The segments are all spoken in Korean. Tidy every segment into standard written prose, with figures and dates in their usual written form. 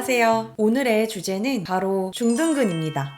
안녕하세요. 오늘의 주제는 바로 중둔근입니다.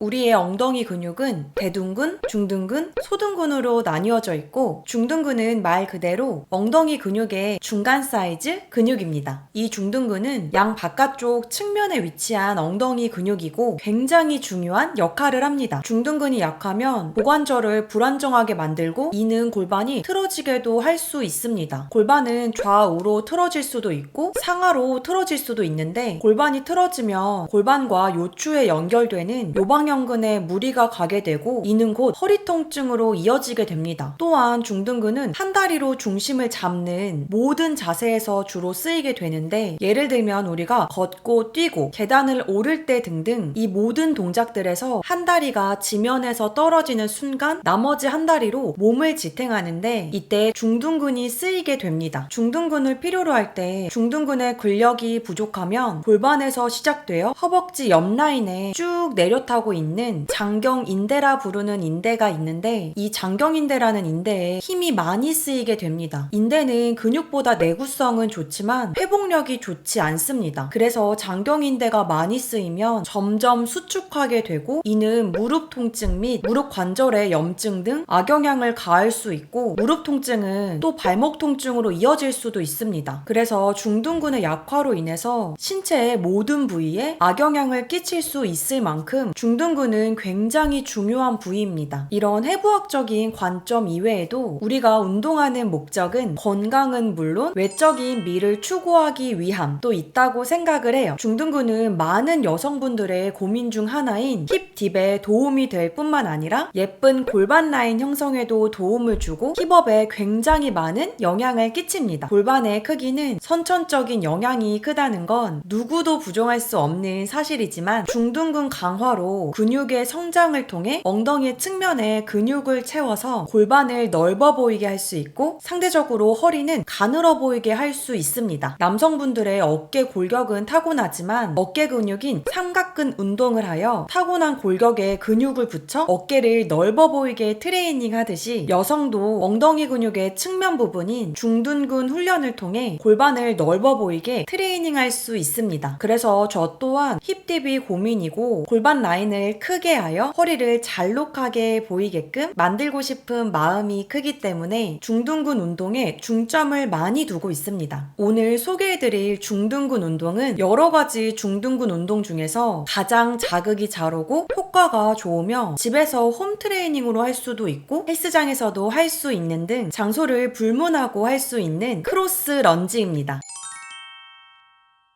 우리의 엉덩이 근육은 대둔근, 중둔근, 소둔근으로 나뉘어져 있고 중둔근은 말 그대로 엉덩이 근육의 중간 사이즈 근육입니다. 이 중둔근은 양 바깥쪽 측면에 위치한 엉덩이 근육이고 굉장히 중요한 역할을 합니다. 중둔근이 약하면 고관절을 불안정하게 만들고 이는 골반이 틀어지게도 할 수 있습니다. 골반은 좌우로 틀어질 수도 있고 상하로 틀어질 수도 있는데 골반이 틀어지면 골반과 요추에 연결되는 요방형근에 무리가 가게 되고 이는 곧 허리 통증으로 이어지게 됩니다. 또한 중둔근은 한 다리로 중심을 잡는 모든 자세에서 주로 쓰이게 되는데 예를 들면 우리가 걷고 뛰고 계단을 오를 때 등등 이 모든 동작들에서 한 다리가 지면에서 떨어지는 순간 나머지 한 다리로 몸을 지탱하는데 이때 중둔근이 쓰이게 됩니다. 중둔근을 필요로 할 때 중둔근의 근력이 부족하면 골반에서 시작되어 허벅지 옆 라인에 쭉 내려타고 있는 장경인대라 부르는 인대가 있는데 이 장경인대라는 인대에 힘이 많이 쓰이게 됩니다. 인대는 근육보다 내구성은 좋지만 회복력이 좋지 않습니다. 그래서 장경인대가 많이 쓰이면 점점 수축하게 되고 이는 무릎 통증 및 무릎 관절의 염증 등 악영향을 가할 수 있고 무릎 통증은 또 발목 통증으로 이어질 수도 있습니다. 그래서 중둔근의 약화로 인해서 신체의 모든 부위에 악영향을 끼칠 수 있을 만큼 중둔근은 굉장히 중요한 부위입니다. 이런 해부학적인 관점 이외에도 우리가 운동하는 목적은 건강은 물론 외적인 미를 추구하기 위함도 있다고 생각을 해요. 중둔근은 많은 여성분들의 고민 중 하나인 힙 딥에 도움이 될 뿐만 아니라 예쁜 골반 라인 형성에도 도움을 주고 힙업에 굉장히 많은 영향을 끼칩니다. 골반의 크기는 선천적인 영향이 크다는 건 누구도 부정할 수 없는 사실이지만 중둔근 강화로 근육의 성장을 통해 엉덩이 측면에 근육을 채워서 골반을 넓어 보이게 할 수 있고 상대적으로 허리는 가늘어 보이게 할 수 있습니다. 남성분들의 어깨 골격은 타고나지만 어깨 근육인 삼각근 운동을 하여 타고난 골격에 근육을 붙여 어깨를 넓어 보이게 트레이닝 하듯이 여성도 엉덩이 근육의 측면 부분인 중둔근 훈련을 통해 골반을 넓어 보이게 트레이닝 할 수 있습니다. 그래서 저 또한 힙딥이 고민이고 골반 라인을 크게 하여 허리를 잘록하게 보이게끔 만들고 싶은 마음이 크기 때문에 중둔근 운동에 중점을 많이 두고 있습니다. 오늘 소개해드릴 중둔근 운동은 여러 가지 중둔근 운동 중에서 가장 자극이 잘 오고 효과가 좋으며 집에서 홈 트레이닝으로 할 수도 있고 헬스장에서도 할 수 있는 등 장소를 불문하고 할 수 있는 크로스 런지입니다.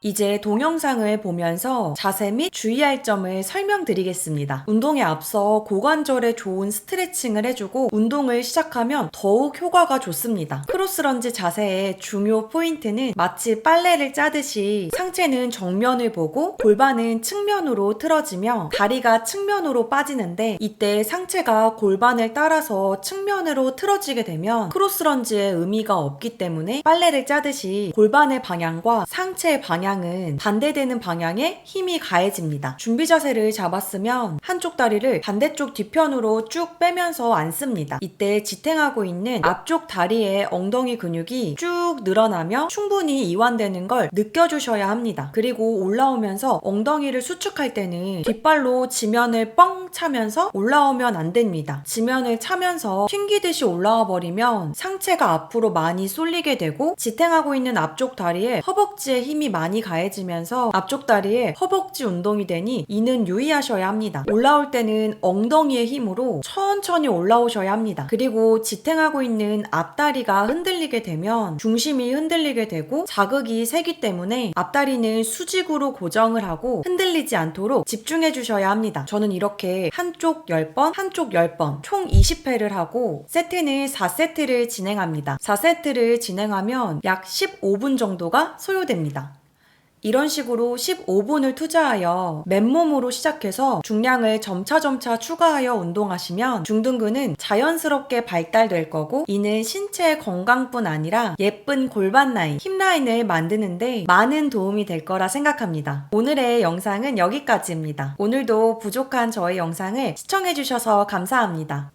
이제 동영상을 보면서 자세 및 주의할 점을 설명드리겠습니다. 운동에 앞서 고관절에 좋은 스트레칭을 해주고 운동을 시작하면 더욱 효과가 좋습니다. 크로스런지 자세의 중요 포인트는 마치 빨래를 짜듯이 상체는 정면을 보고 골반은 측면으로 틀어지며 다리가 측면으로 빠지는데 이때 상체가 골반을 따라서 측면으로 틀어지게 되면 크로스런지의 의미가 없기 때문에 빨래를 짜듯이 골반의 방향과 상체의 방향은 반대되는 방향에 힘이 가해집니다. 준비 자세를 잡았으면 한쪽 다리를 반대쪽 뒤편으로 쭉 빼면서 앉습니다. 이때 지탱하고 있는 앞쪽 다리의 엉덩이 근육이 쭉 늘어나며 충분히 이완되는 걸 느껴주셔야 합니다. 그리고 올라오면서 엉덩이를 수축할 때는 뒷발로 지면을 뻥 차면서 올라오면 안 됩니다. 지면을 차면서 튕기듯이 올라와 버리면 상체가 앞으로 많이 쏠리게 되고 지탱하고 있는 앞쪽 다리에 허벅지에 힘이 많이 가해지면서 앞쪽 다리에 허벅지 운동이 되니 이는 유의하셔야 합니다. 올라올 때는 엉덩이의 힘으로 천천히 올라오셔야 합니다. 그리고 지탱하고 있는 앞다리가 흔들리게 되면 중심이 흔들리게 되고 자극이 세기 때문에 앞다리는 수직으로 고정을 하고 흔들리지 않도록 집중해 주셔야 합니다. 저는 이렇게 한쪽 10번, 한쪽 10번 총 20회를 하고 세트는 4세트를 진행합니다. 4세트를 진행하면 약 15분 정도가 소요됩니다. 이런 식으로 15분을 투자하여 맨몸으로 시작해서 중량을 점차 추가하여 운동하시면 중둔근은 자연스럽게 발달될 거고 이는 신체 건강뿐 아니라 예쁜 골반 라인, 힙 라인을 만드는데 많은 도움이 될 거라 생각합니다. 오늘의 영상은 여기까지입니다. 오늘도 부족한 저의 영상을 시청해주셔서 감사합니다.